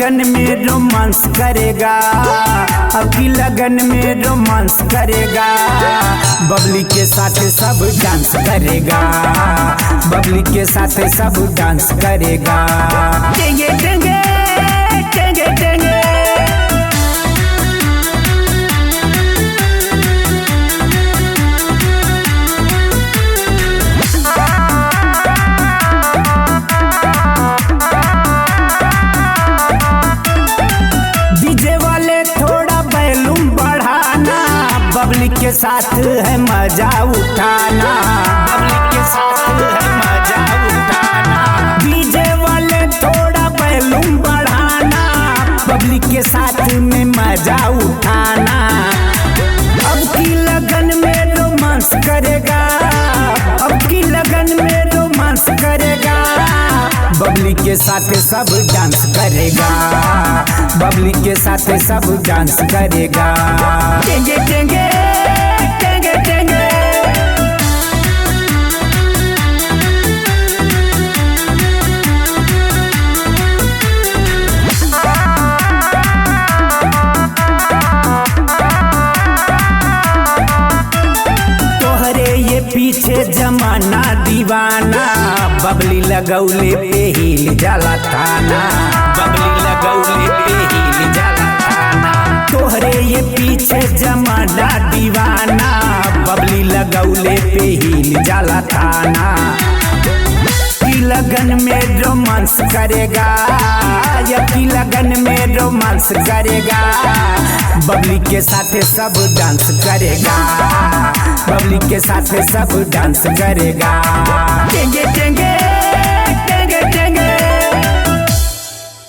लगन में रोमांस करेगा, अब की लगन में रोमांस करेगा। बबली के साथ सब डांस करेगा, बबली के साथ सब डांस करेगा। टेंगे टेंगे टेंगे टेंगे बबली के साथ है मजा उठाना, बबली के साथ है मजा उठाना। डीजे वाले थोड़ा बैलूम बढ़ाना, बबली के साथ में मजा उठाना। अब की लगन में रोमांस करेगा, अब की लगन में रोमांस करेगा। बबली के साथ सब डांस करेगा, बबली के साथ सब डांस करेगा। टेंगे टेंगे टेंगे टेंगे तोहरे ये पीछे जमाना दीवाना, बबली लगौले पे हिल जाला थाना, बबली लगौले पे हिल जाला थाना। तोहरे ये पीछे जमाना दीवाना, बबली लगौले पे हिल जाला थाना। की लगन में रोमांस करेगा, या की लगन में रोमांस करेगा। बबली के साथ सब डांस करेगा, बबली के साथ सब डांस करेगा। टेंगे टेंगे